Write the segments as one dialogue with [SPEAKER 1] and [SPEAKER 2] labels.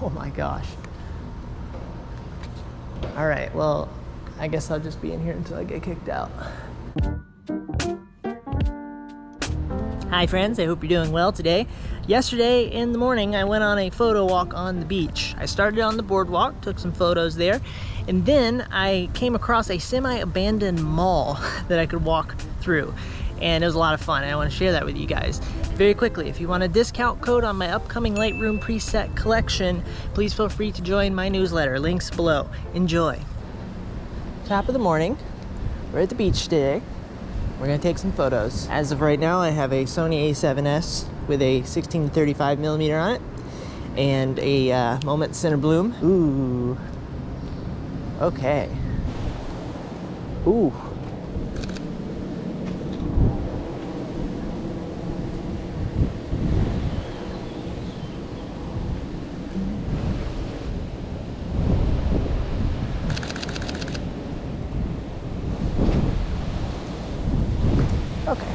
[SPEAKER 1] Oh my gosh. All right, well, I guess I'll just be in here until I get kicked out. Hi friends, I hope you're doing well today. Yesterday in the morning, I went on a photo walk on the beach. I started on the boardwalk, took some photos there, and then I came across a semi-abandoned mall that I could walk through. And it was a lot of fun, and I want to share that with you guys. Very quickly, if you want a discount code on my upcoming Lightroom preset collection, please feel free to join my newsletter. Links below. Enjoy. Top of the morning. We're at the beach today. We're gonna take some photos. As of right now, I have a Sony A7S with a 16 to 35 millimeter on it, and a Moment Center Bloom. Ooh. Okay. Ooh. Okay.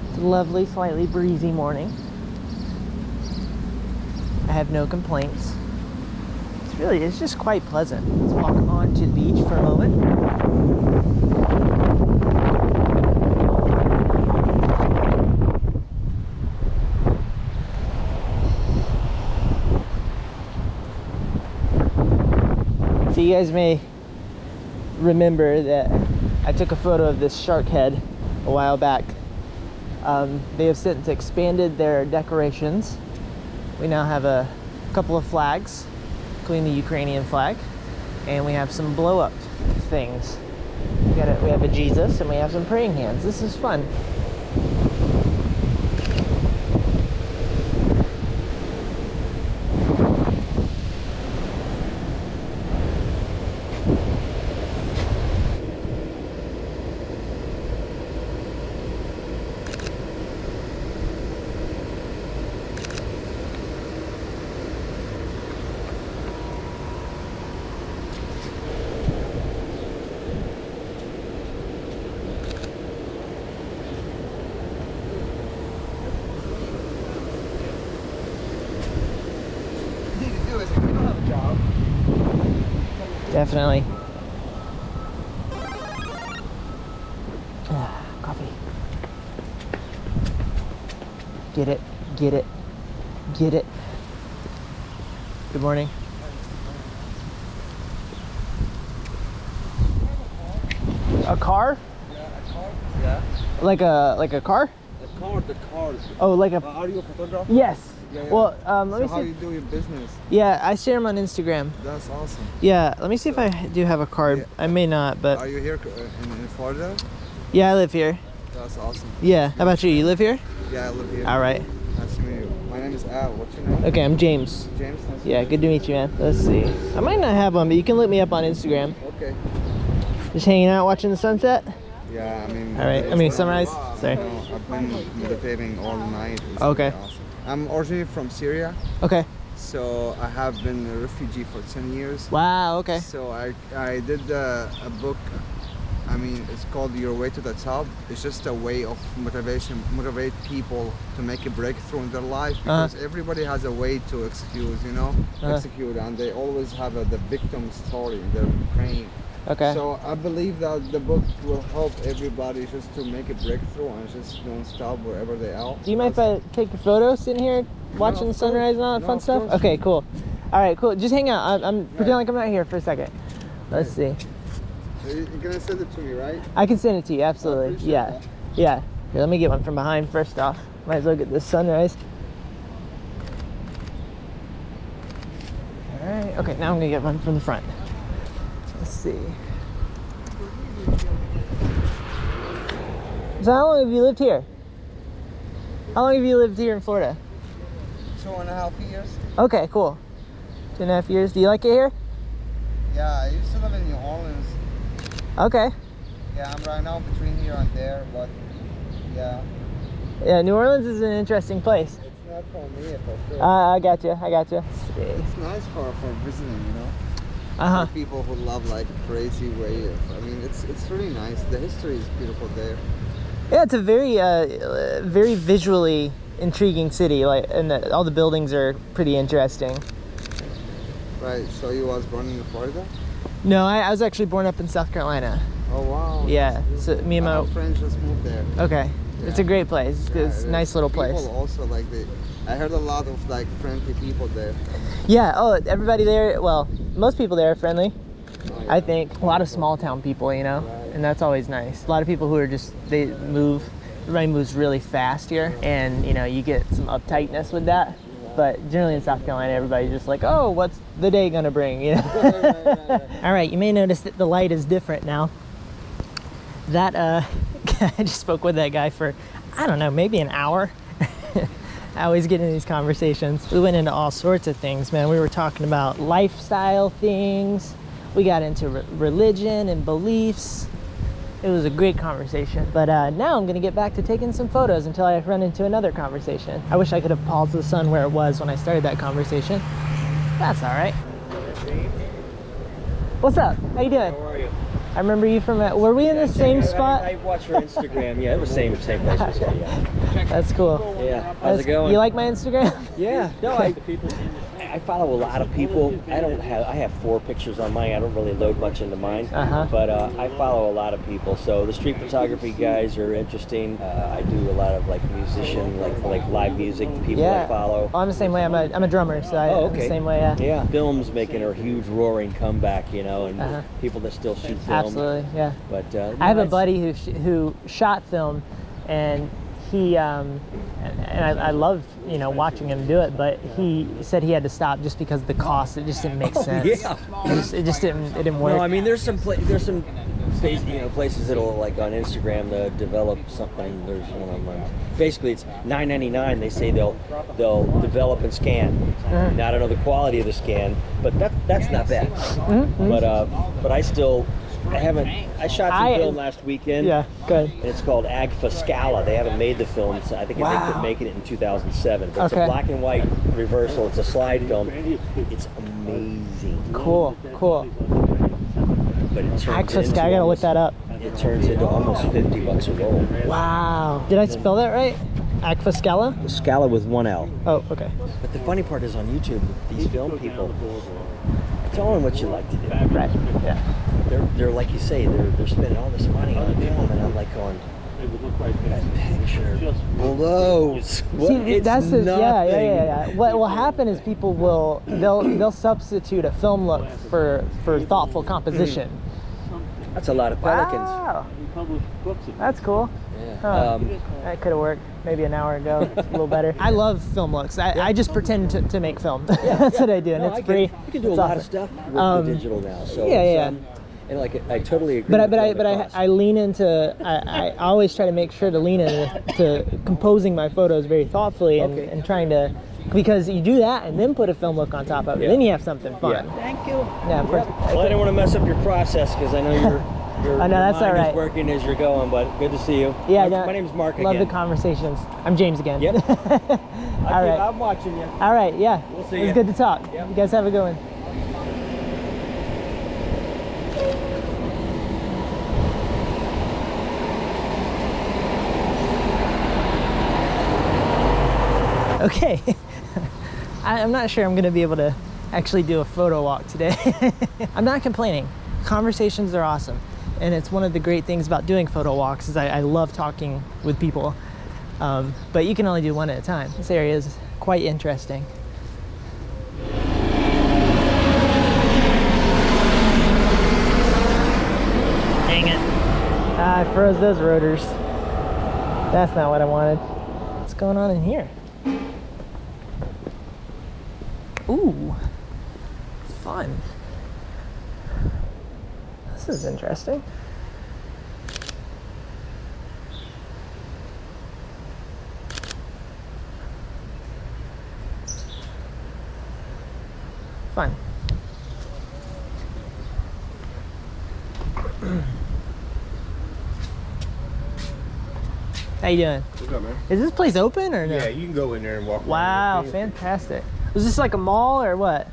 [SPEAKER 1] It's a lovely, slightly breezy morning. I have no complaints. It's just quite pleasant. Let's walk on to the beach for a moment. So you guys may remember that I took a photo of this shark head a while back. They have since expanded their decorations. We now have a couple of flags, including the Ukrainian flag, and we have some blow-up things. We have a Jesus, and we have some praying hands. This is fun. Definitely. Coffee. Get it, get it, get it. Good morning. A car?
[SPEAKER 2] Yeah, a car. Yeah.
[SPEAKER 1] Like a car?
[SPEAKER 2] The car.
[SPEAKER 1] Oh, like a.
[SPEAKER 2] Are you a photographer?
[SPEAKER 1] Yes.
[SPEAKER 2] Yeah, yeah.
[SPEAKER 1] Well, let me see.
[SPEAKER 2] How you do your business?
[SPEAKER 1] Yeah, I share them on Instagram.
[SPEAKER 2] That's awesome.
[SPEAKER 1] Yeah, let me see if I do have a card.
[SPEAKER 2] Yeah.
[SPEAKER 1] I may not, but.
[SPEAKER 2] Are you here in Florida?
[SPEAKER 1] Yeah, I live here.
[SPEAKER 2] That's awesome.
[SPEAKER 1] Yeah. How about you? You live here?
[SPEAKER 2] Yeah, I live here.
[SPEAKER 1] All right.
[SPEAKER 2] Nice to meet you. My name is Al. What's your name?
[SPEAKER 1] Okay, I'm James.
[SPEAKER 2] James. Nice to
[SPEAKER 1] Yeah,
[SPEAKER 2] meet
[SPEAKER 1] good to meet you, man. Let's see. I might not have one, but you can look me up on Instagram.
[SPEAKER 2] you. Okay.
[SPEAKER 1] Just hanging out, watching the sunset.
[SPEAKER 2] Yeah, I mean.
[SPEAKER 1] All right. I mean sunrise. Sorry.
[SPEAKER 2] I've been meditating all night. It's
[SPEAKER 1] Okay.
[SPEAKER 2] really awesome. I'm originally from Syria,
[SPEAKER 1] Okay.
[SPEAKER 2] so I have been a refugee for 10 years.
[SPEAKER 1] Wow. Okay.
[SPEAKER 2] So I did a book. I mean, it's called Your Way to the Top. It's just a way of motivate people to make a breakthrough in their life, because everybody has a way to execute, and they always have the victim story in their brain.
[SPEAKER 1] Okay.
[SPEAKER 2] So I believe that the book will help everybody just to make a breakthrough and just don't stop wherever they are.
[SPEAKER 1] Do you mind if I take a photo sitting here watching the sunrise and all that fun stuff? Okay, cool. All right, cool. Just hang out. I'm pretend like I'm not here for a second. Let's see.
[SPEAKER 2] You're gonna send it to me, right?
[SPEAKER 1] I can send it to you, absolutely. Yeah.
[SPEAKER 2] That.
[SPEAKER 1] Yeah. Here, let me get one from behind first off. Might as well get this sunrise. All right. Okay, now I'm gonna get one from the front. Let's see. So how long have you lived here? How long have you lived here in Florida?
[SPEAKER 2] 2.5 years.
[SPEAKER 1] Okay, cool. 2.5 years. Do you like it here?
[SPEAKER 2] Yeah, I used to live in New Orleans.
[SPEAKER 1] Okay.
[SPEAKER 2] Yeah, I'm right now between here and there, but yeah.
[SPEAKER 1] Yeah, New Orleans is an interesting place.
[SPEAKER 2] It's not for me, for sure.
[SPEAKER 1] I got you. I got you.
[SPEAKER 2] It's nice for visiting, you know.
[SPEAKER 1] Uh-huh.
[SPEAKER 2] For people who love like crazy way of. I mean, it's really nice. The history is beautiful there.
[SPEAKER 1] Yeah, it's a very very visually intriguing city, like, and all the buildings are pretty interesting.
[SPEAKER 2] Right. So you was born in Florida?
[SPEAKER 1] No, I was actually born up in South Carolina.
[SPEAKER 2] Oh wow.
[SPEAKER 1] Yeah. So me and my
[SPEAKER 2] friends just moved there.
[SPEAKER 1] Okay.
[SPEAKER 2] Yeah.
[SPEAKER 1] It's a great place. It's a nice little place.
[SPEAKER 2] People also like I heard a lot of like friendly people there.
[SPEAKER 1] Yeah. Oh, everybody there. Well, most people there are friendly.
[SPEAKER 2] Oh, yeah.
[SPEAKER 1] I think a lot of small town people, you know,
[SPEAKER 2] Right.
[SPEAKER 1] and that's always nice. A lot of people who are just everybody moves really fast here, and you know, you get some uptightness with that. But generally in South Carolina, everybody's just like, oh, what's the day gonna bring, you know?
[SPEAKER 2] Right.
[SPEAKER 1] All right, you may notice that the light is different now. That I just spoke with that guy for, I don't know, maybe an hour. I always get in these conversations. We went into all sorts of things, man. We were talking about lifestyle things. We got into religion and beliefs. It was a great conversation. But now I'm gonna get back to taking some photos until I run into another conversation. I wish I could have paused the sun where it was when I started that conversation. That's all right. What's up? How you doing?
[SPEAKER 3] How are you?
[SPEAKER 1] I remember you from, were we in the same spot?
[SPEAKER 3] I watched your Instagram. Yeah, it was same place. Yeah.
[SPEAKER 1] That's cool.
[SPEAKER 3] Yeah. How's it going?
[SPEAKER 1] You like my Instagram?
[SPEAKER 3] Yeah. No, I follow a lot of people. I have 4 pictures on mine. I don't really load much into mine. But I follow a lot of people. So the street photography guys are interesting. I do a lot of like musician, like live music people I follow.
[SPEAKER 1] Well, I'm the same way. I'm a drummer, so I'm the same way.
[SPEAKER 3] Yeah. Film's making a huge roaring comeback, you know, and people that still shoot film.
[SPEAKER 1] Absolutely, yeah.
[SPEAKER 3] But
[SPEAKER 1] I have a buddy who shot film, and he and I loved, you know, watching him do it, but he said he had to stop just because of the cost. It just didn't make sense.
[SPEAKER 3] Yeah.
[SPEAKER 1] It just didn't work.
[SPEAKER 3] No, I mean there's some places that'll like on Instagram to develop something. There's one of them. Basically, it's $9.99. They say they'll develop and scan. Now I don't know the quality of the scan, but that's not bad. But I shot some film last weekend.
[SPEAKER 1] Yeah, good.
[SPEAKER 3] And it's called Agfa Scala. They haven't made the film. So I think they're making it in 2007. But it's a black and white reversal. It's a slide film. It's amazing.
[SPEAKER 1] Cool.
[SPEAKER 3] But it turns into
[SPEAKER 1] I gotta look that up.
[SPEAKER 3] It turns into almost $50 a roll.
[SPEAKER 1] Wow. Did I spell that right? Agfa Scala?
[SPEAKER 3] Scala with 1 L.
[SPEAKER 1] Oh, okay.
[SPEAKER 3] But the funny part is on YouTube, these film people, tell them what you like to do.
[SPEAKER 1] Right. Yeah.
[SPEAKER 3] They're like you say, they're spending all this money on film, and I'm like going, that picture blows.
[SPEAKER 1] See, that's
[SPEAKER 3] nothing.
[SPEAKER 1] Yeah. What will happen is people they'll substitute a film look for thoughtful composition.
[SPEAKER 3] That's a lot of pelicans.
[SPEAKER 1] Wow. That's cool.
[SPEAKER 3] Yeah.
[SPEAKER 1] Huh. That could have worked maybe an hour ago. It's a little better. I love film looks. I just pretend to make film. That's what I do, and it's free.
[SPEAKER 3] You can do a lot of stuff with the digital now. So and like I totally agree.
[SPEAKER 1] But I lean into. I always try to make sure to lean into composing my photos very thoughtfully and trying to. Because you do that and then put a film look on top of it, then you have something fun.
[SPEAKER 3] Yeah. Thank you.
[SPEAKER 1] Yeah, of course.
[SPEAKER 3] Well, I didn't want to mess up your process because I know your
[SPEAKER 1] that's
[SPEAKER 3] mind
[SPEAKER 1] all right.
[SPEAKER 3] is working as you're going, but good to see you.
[SPEAKER 1] Yeah,
[SPEAKER 3] my name's Mark
[SPEAKER 1] Love
[SPEAKER 3] again.
[SPEAKER 1] the conversations. I'm James again.
[SPEAKER 3] Yep.
[SPEAKER 1] All right.
[SPEAKER 3] I'm watching you.
[SPEAKER 1] All right, yeah.
[SPEAKER 3] We'll see
[SPEAKER 1] It was
[SPEAKER 3] ya.
[SPEAKER 1] good to talk.
[SPEAKER 3] Yep.
[SPEAKER 1] You guys have a good one. Okay. I'm not sure I'm going to be able to actually do a photo walk today. I'm not complaining. Conversations are awesome. And it's one of the great things about doing photo walks is I love talking with people. But you can only do one at a time. This area is quite interesting. Dang it. I froze those rotors. That's not what I wanted. What's going on in here? Ooh, fun. This is interesting. Fun. How you doing?
[SPEAKER 4] What's up, man?
[SPEAKER 1] Is this place open or no?
[SPEAKER 4] Yeah, you can go in there and walk around.
[SPEAKER 1] Wow, fantastic. Was this like a mall or what?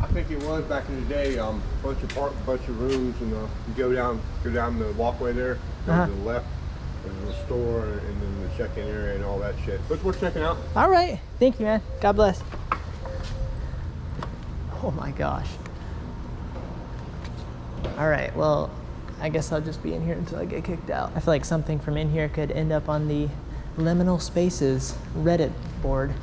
[SPEAKER 4] I think it was back in the day. Bunch of rooms, and you go down the walkway there, go to the left, and the store and then the check-in area and all that shit. But we're checking out.
[SPEAKER 1] All right. Thank you, man. God bless. Oh my gosh. All right. Well, I guess I'll just be in here until I get kicked out. I feel like something from in here could end up on the Liminal Spaces Reddit board.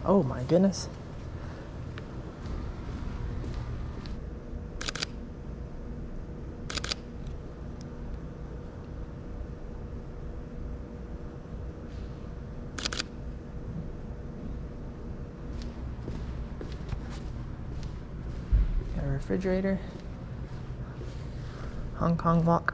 [SPEAKER 1] Oh my goodness. Got a refrigerator. Hong Kong walk.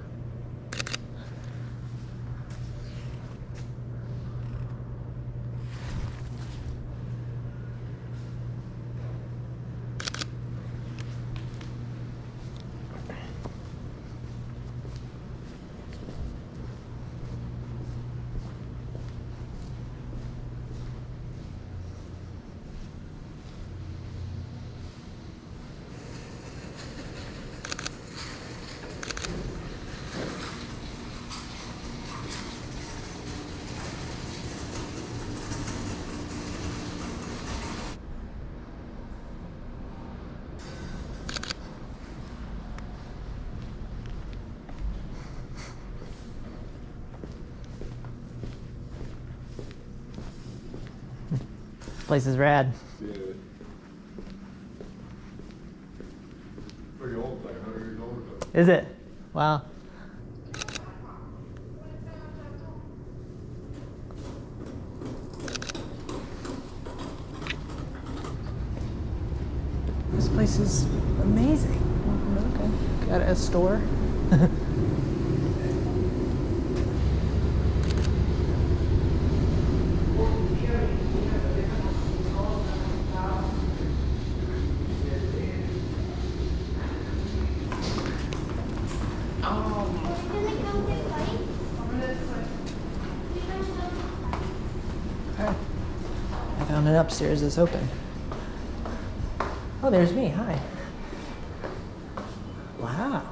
[SPEAKER 1] Place is rad.
[SPEAKER 4] Yeah. Pretty old, like 100 years old or so.
[SPEAKER 1] Is it? Wow. This place is amazing. Okay. Got a store. I found it upstairs that's open. Oh, there's me. Hi. Wow.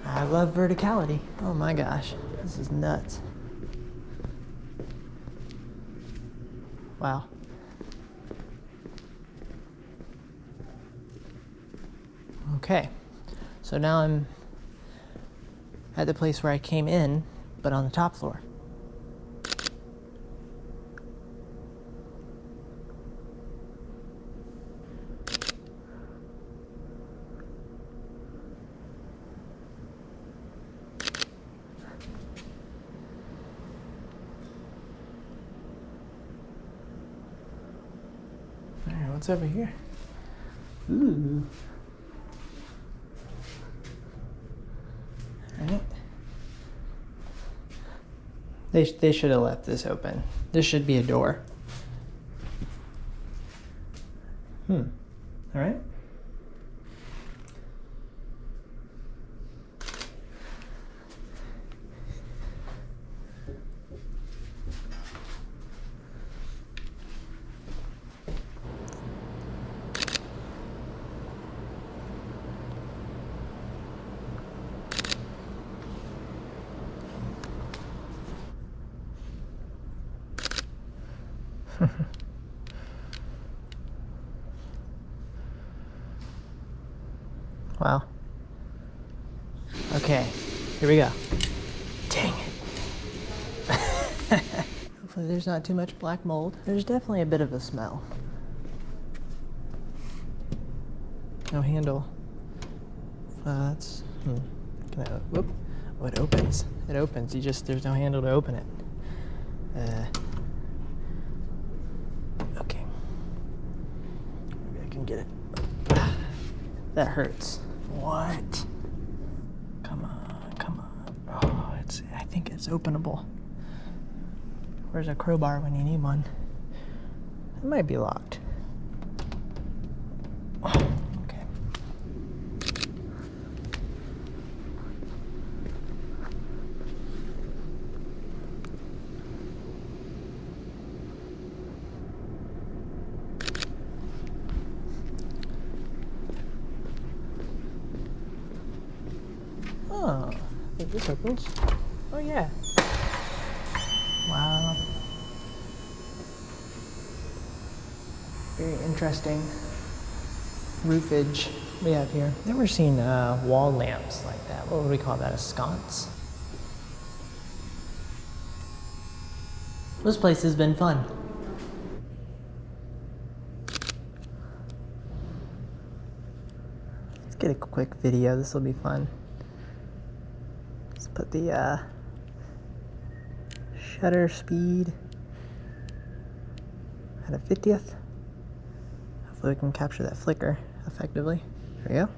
[SPEAKER 1] I love verticality. Oh my gosh. This is nuts. Wow. Okay. So now I'm at the place where I came in, but on the top floor. All right, what's over here? Ooh. All right. They should have left this open. This should be a door. All right. Wow. Okay, here we go. Dang it. Hopefully there's not too much black mold. There's definitely a bit of a smell. No handle. That's, Can I, whoop. Oh, it opens. It opens. There's no handle to open it. Okay. Maybe I can get it. That hurts. What? Come on, come on. Oh, I think it's openable. Where's a crowbar when you need one? It might be locked. Okay. This opens. Oh yeah. Wow. Very interesting roofage we have here. Never seen wall lamps like that. What would we call that? A sconce? This place has been fun. Let's get a quick video. This will be fun. Let's put the shutter speed at a 50th. Hopefully we can capture that flicker effectively. There we go.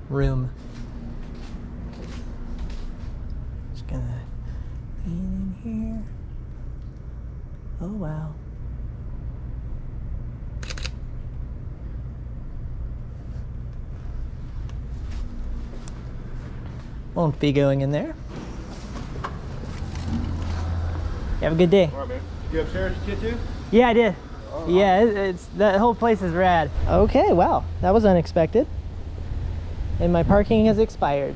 [SPEAKER 1] Room. Just gonna lean in here. Oh wow. Won't be going in there. You have a good day.
[SPEAKER 4] All right, man. You upstairs, kid too?
[SPEAKER 1] Yeah, I did.
[SPEAKER 4] Oh,
[SPEAKER 1] Yeah, it's that whole place is rad. Okay, wow, that was unexpected. And my parking has expired.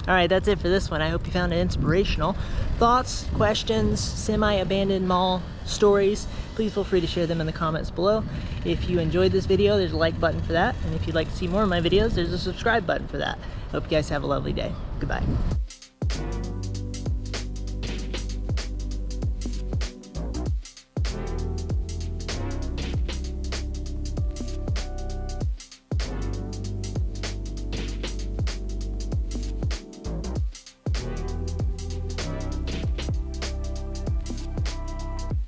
[SPEAKER 1] Alright, that's it for this one. I hope you found it inspirational. Thoughts, questions, semi-abandoned mall stories, please feel free to share them in the comments below. If you enjoyed this video, there's a like button for that. And if you'd like to see more of my videos, there's a subscribe button for that. Hope you guys have a lovely day. Goodbye.